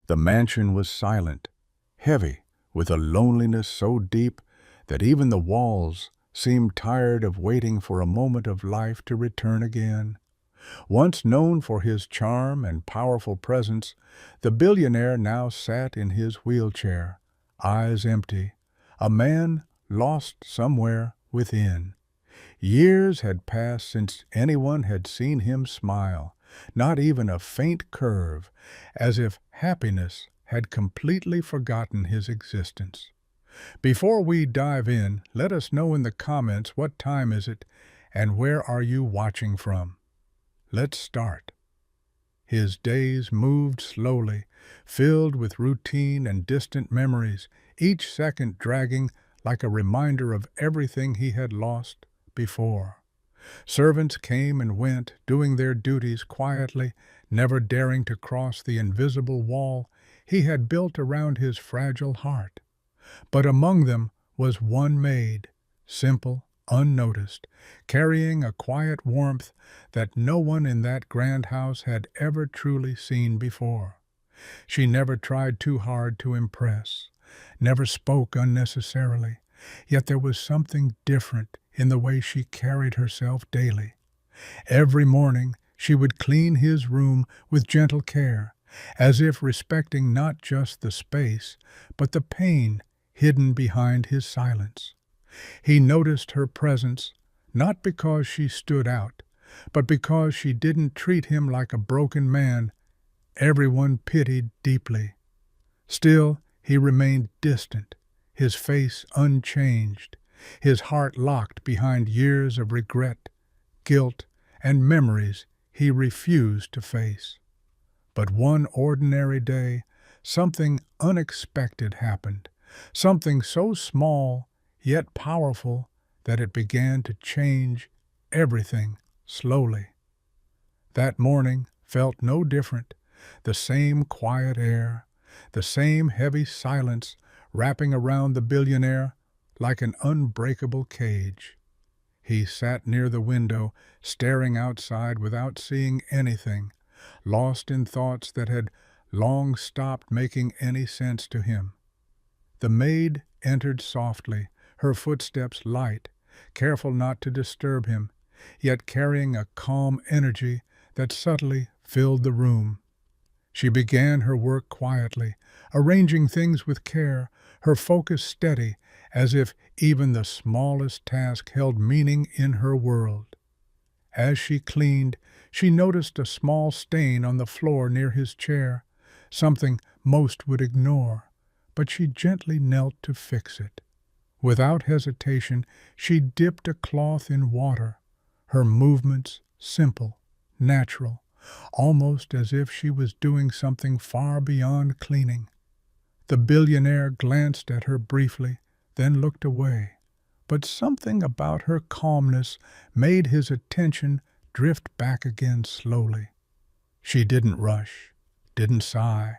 The mansion was silent, heavy, with a loneliness so deep that even the walls seemed tired of waiting for a moment of life to return again. Once known for his charm and powerful presence, the billionaire now sat in his wheelchair, eyes empty, a man lost somewhere within. Years had passed since anyone had seen him smile, not even a faint curve, as if happiness had completely forgotten his existence. Before we dive in, let us know in the comments what time is it and where are you watching from. Let's start. His days moved slowly, filled with routine and distant memories, each second dragging like a reminder of everything he had lost before. Servants came and went, doing their duties quietly, never daring to cross the invisible wall he had built around his fragile heart. But among them was one maid, simple, unnoticed, carrying a quiet warmth that no one in that grand house had ever truly seen before. She never tried too hard to impress, never spoke unnecessarily, yet there was something different in the way she carried herself daily. Every morning she would clean his room with gentle care, as if respecting not just the space, but the pain hidden behind his silence. He noticed her presence, not because she stood out, but because she didn't treat him like a broken man everyone pitied deeply. Still, he remained distant, his face unchanged, his heart locked behind years of regret, guilt, and memories he refused to face. But one ordinary day, something unexpected happened, something so small yet powerful that it began to change everything slowly. That morning felt no different, the same quiet air, the same heavy silence wrapping around the billionaire like an unbreakable cage. He sat near the window, staring outside without seeing anything, lost in thoughts that had long stopped making any sense to him. The maid entered softly, her footsteps light, careful not to disturb him, yet carrying a calm energy that subtly filled the room. She began her work quietly, arranging things with care, her focus steady, as if even the smallest task held meaning in her world. As she cleaned, she noticed a small stain on the floor near his chair, something most would ignore, but she gently knelt to fix it. Without hesitation, she dipped a cloth in water, her movements simple, natural, almost as if she was doing something far beyond cleaning. The billionaire glanced at her briefly, then looked away, but something about her calmness made his attention drift back again slowly. She didn't rush, didn't sigh,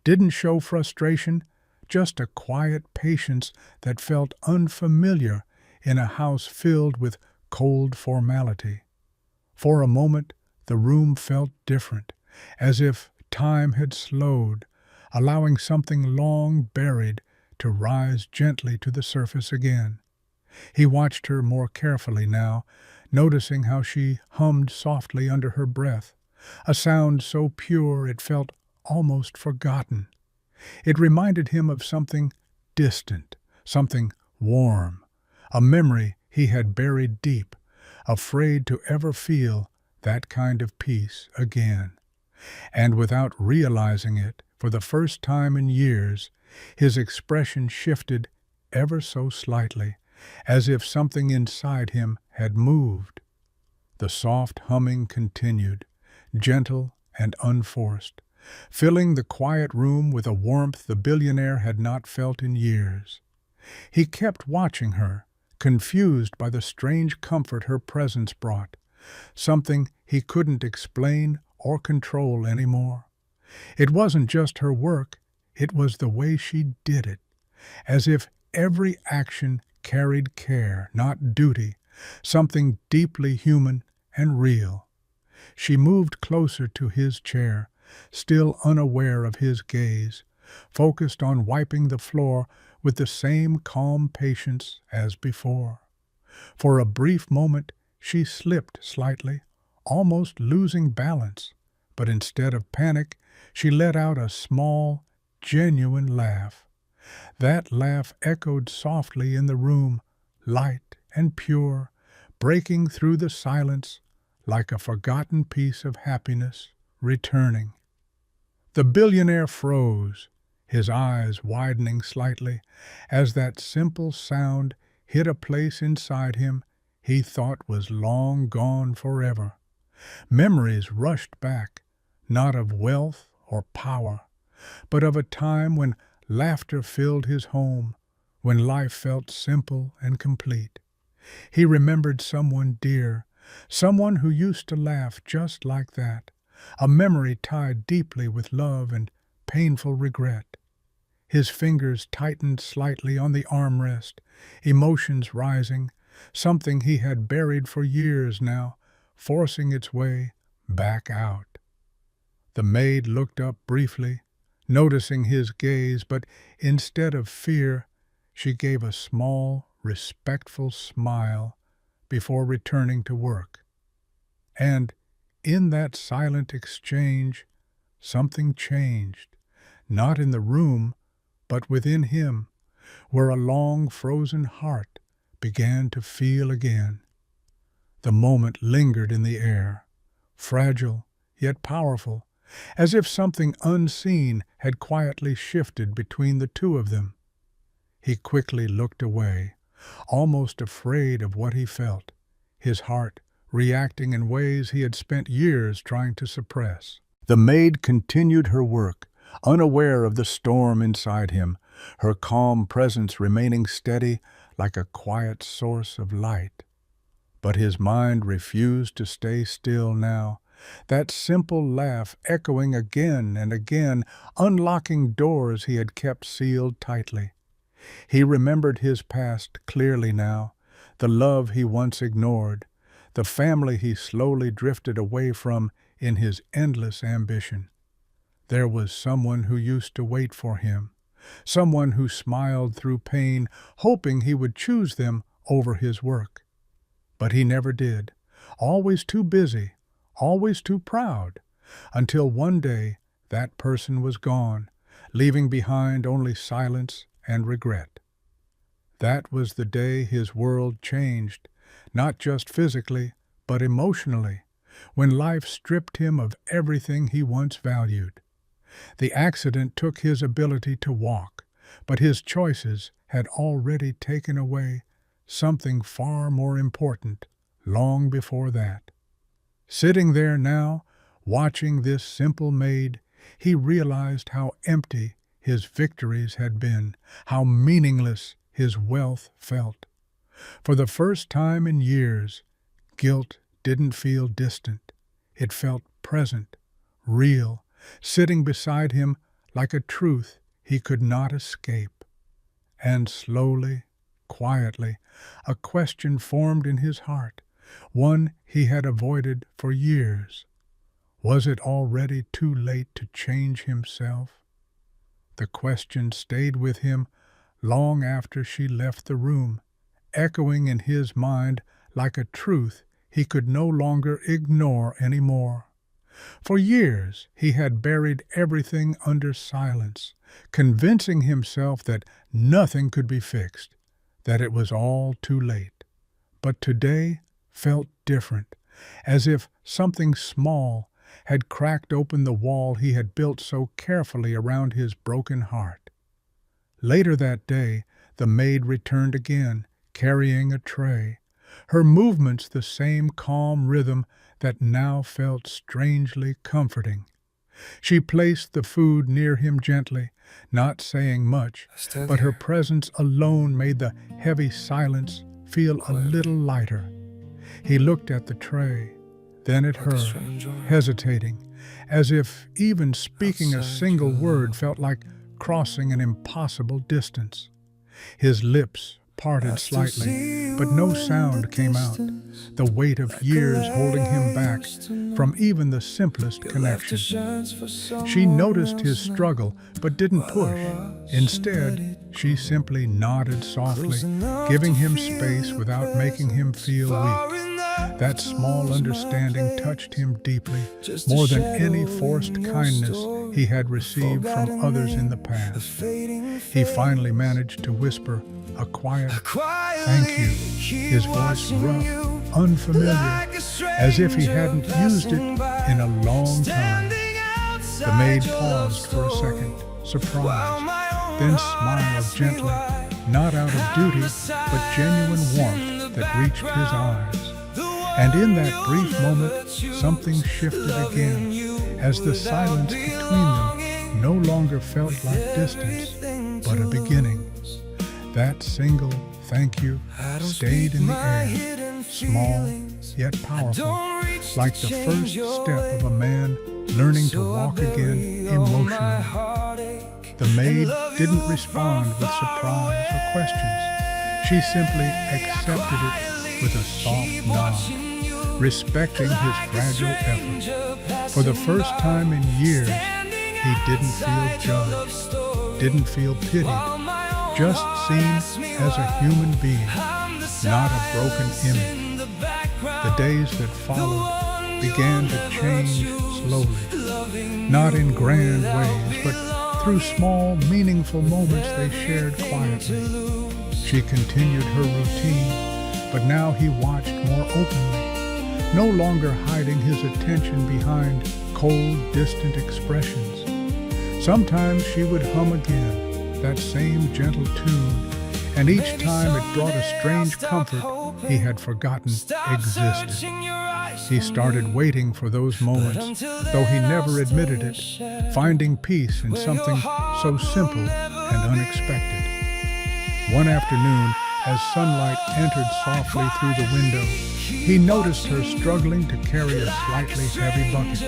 didn't show frustration, just a quiet patience that felt unfamiliar in a house filled with cold formality. For a moment, the room felt different, as if time had slowed, allowing something long buried to rise gently to the surface again. He watched her more carefully now, noticing how she hummed softly under her breath, a sound so pure it felt almost forgotten. It reminded him of something distant, something warm, a memory he had buried deep, afraid to ever feel that kind of peace again. And without realizing it, for the first time in years, his expression shifted ever so slightly, as if something inside him had moved. The soft humming continued, gentle and unforced, filling the quiet room with a warmth the billionaire had not felt in years. He kept watching her, confused by the strange comfort her presence brought, something he couldn't explain or control anymore. It wasn't just her work, it was the way she did it, as if every action carried care, not duty, something deeply human and real. She moved closer to his chair, still unaware of his gaze, focused on wiping the floor with the same calm patience as before. For a brief moment she slipped slightly, almost losing balance, but instead of panic, she let out a small, genuine laugh. That laugh echoed softly in the room, light and pure, breaking through the silence like a forgotten piece of happiness returning. The billionaire froze, his eyes widening slightly, as that simple sound hit a place inside him he thought was long gone forever. Memories rushed back, not of wealth or power, but of a time when laughter filled his home, when life felt simple and complete. He remembered someone dear, someone who used to laugh just like that, a memory tied deeply with love and painful regret. His fingers tightened slightly on the armrest, emotions rising, something he had buried for years now, forcing its way back out. The maid looked up briefly, noticing his gaze, but instead of fear, she gave a small, respectful smile before returning to work. And in that silent exchange, something changed, not in the room, but within him, where a long frozen heart began to feel again. The moment lingered in the air, fragile yet powerful, as if something unseen had quietly shifted between the two of them. He quickly looked away, almost afraid of what he felt, his heart reacting in ways he had spent years trying to suppress. The maid continued her work, unaware of the storm inside him, her calm presence remaining steady like a quiet source of light. But his mind refused to stay still now, that simple laugh echoing again and again, unlocking doors he had kept sealed tightly. He remembered his past clearly now, the love he once ignored, the family he slowly drifted away from in his endless ambition. There was someone who used to wait for him, someone who smiled through pain, hoping he would choose them over his work. But he never did, always too busy, always too proud, until one day that person was gone, leaving behind only silence and regret. That was the day his world changed, not just physically, but emotionally, when life stripped him of everything he once valued. The accident took his ability to walk, but his choices had already taken away something far more important long before that. Sitting there now, watching this simple maid, he realized how empty his victories had been, how meaningless his wealth felt. For the first time in years, guilt didn't feel distant. It felt present, real, sitting beside him like a truth he could not escape. And slowly, quietly, a question formed in his heart, one he had avoided for years. Was it already too late to change himself? The question stayed with him long after she left the room, echoing in his mind like a truth he could no longer ignore anymore. For years he had buried everything under silence, convincing himself that nothing could be fixed, that it was all too late. But today felt different, as if something small had cracked open the wall he had built so carefully around his broken heart. Later that day, the maid returned again, carrying a tray, her movements the same calm rhythm that now felt strangely comforting. She placed the food near him gently, not saying much, but her presence alone made the heavy silence feel a little lighter. He looked at the tray, then at her, hesitating, as if even speaking a single word felt like crossing an impossible distance. His lips parted slightly, but no sound came out, the weight of years holding him back from even the simplest connection. She noticed his struggle, but didn't push. Instead, she simply nodded softly, giving him space without making him feel weak. That small understanding touched him deeply, more than any forced kindness he had received from others in the past. He finally managed to whisper a quiet, "Thank you," his voice rough, unfamiliar, as if he hadn't used it in a long time. The maid paused for a second, surprised, then smiled gently, not out of duty, but genuine warmth that reached his eyes. And in that brief moment, something shifted again, as the silence between them no longer felt like distance, but a beginning. That single thank you stayed in the air, small yet powerful, like the first step of a man learning to walk again emotionally. The maid didn't respond with surprise or questions. She simply accepted it with a soft nod, respecting his fragile effort. For the first time in years, he didn't feel judged, didn't feel pitied, just seen as a human being, not a broken image. The days that followed began to change slowly, not in grand ways, but through small, meaningful moments they shared quietly. She continued her routine, but now he watched more openly, no longer hiding his attention behind cold, distant expressions. Sometimes she would hum again, that same gentle tune, and each time it brought a strange comfort he had forgotten existed. He started waiting for those moments, though he never admitted it, finding peace in something so simple and unexpected. One afternoon, as sunlight entered softly through the window, he noticed her struggling to carry a slightly heavy bucket.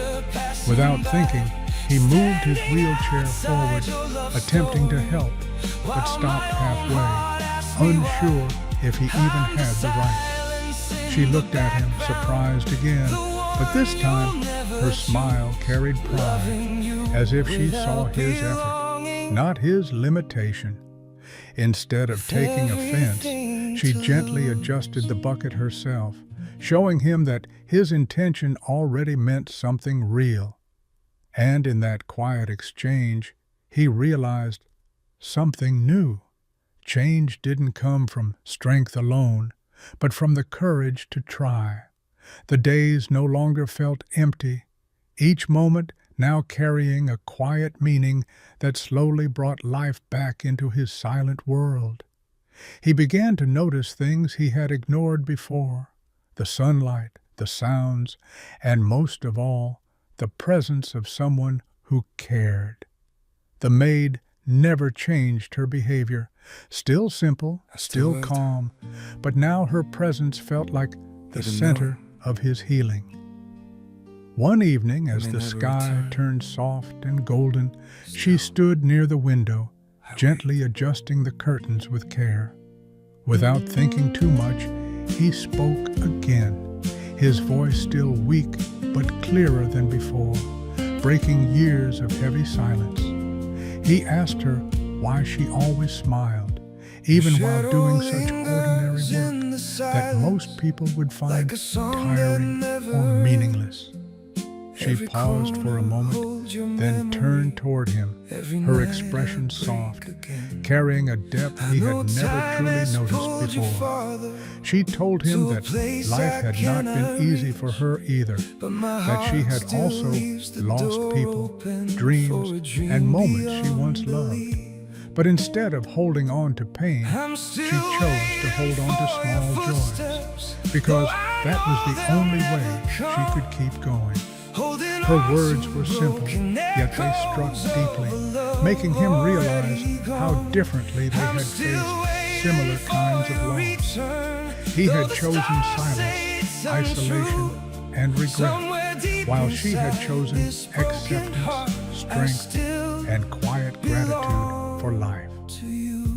Without thinking, he moved his wheelchair forward, attempting to help, but stopped halfway, unsure if he even had the right. She looked at him, surprised again, but this time her smile carried pride, as if she saw his effort, not his limitation. Instead of taking offense, she gently adjusted the bucket herself, showing him that his intention already meant something real. And in that quiet exchange, he realized something new. Change didn't come from strength alone, but from the courage to try. The days no longer felt empty, each moment now carrying a quiet meaning that slowly brought life back into his silent world. He began to notice things he had ignored before: the sunlight, the sounds, and most of all, the presence of someone who cared. The maid never changed her behavior, still simple, still calm, but now her presence felt like the center of his healing. One evening, as the sky turned soft and golden, she stood near the window, gently adjusting the curtains with care. Without thinking too much, he spoke again, his voice still weak but clearer than before, breaking years of heavy silence. He asked her why she always smiled, even while doing such ordinary work that most people would find tiring or meaningless. She paused for a moment, then turned toward him, her expression soft, carrying a depth he had never truly noticed before. She told him that life had not been easy for her either, that she had also lost people, dreams, and moments she once loved. But instead of holding on to pain, she chose to hold on to small joys, because that was the only way she could keep going. Her words were simple, yet they struck deeply, making him realize how differently they had faced similar kinds of loss. He had chosen silence, isolation, and regret, while she had chosen acceptance, strength, and quiet gratitude for life.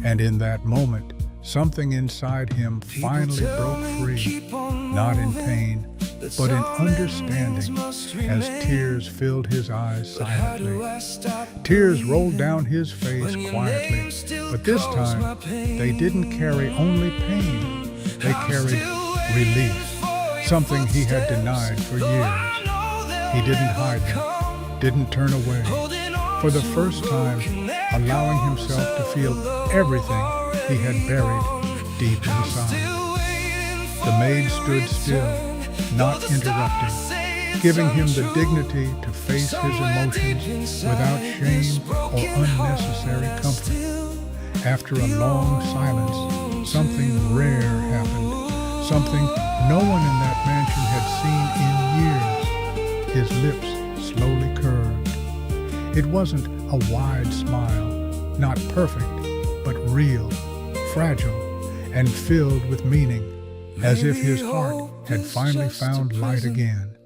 And in that moment, something inside him finally broke free, not in pain, but in understanding, as tears filled his eyes silently. Tears rolled down his face quietly, but this time they didn't carry only pain, they carried relief, something he had denied for years. He didn't hide them, didn't turn away, for the first time allowing himself to feel everything he had buried deep inside. The maid stood still, not interrupting, giving him the dignity to face his emotions without shame or unnecessary comfort. After a long silence, something rare happened, something no one in that mansion had seen in years. His lips slowly curved. It wasn't a wide smile, not perfect, but real, fragile, and filled with meaning, as if his heart had finally found light again.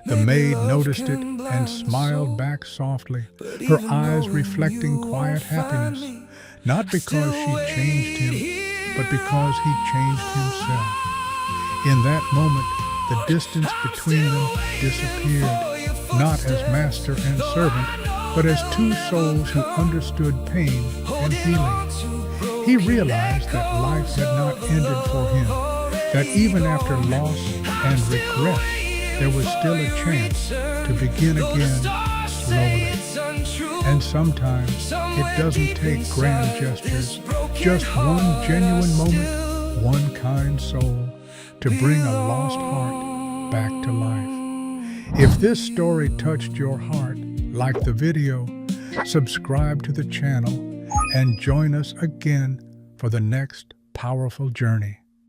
The maid noticed it and smiled back softly, her eyes reflecting quiet happiness, not because she changed him, but because he changed himself. In that moment, the distance between them disappeared, not as master and servant, but as two souls who understood pain and healing. He realized that life had not ended for him, that even after loss and regret, there was still a chance to begin again slowly. And sometimes it doesn't take grand gestures, just one genuine moment, one kind soul, to bring a lost heart back to life. If this story touched your heart, like the video, subscribe to the channel, and join us again for the next powerful journey.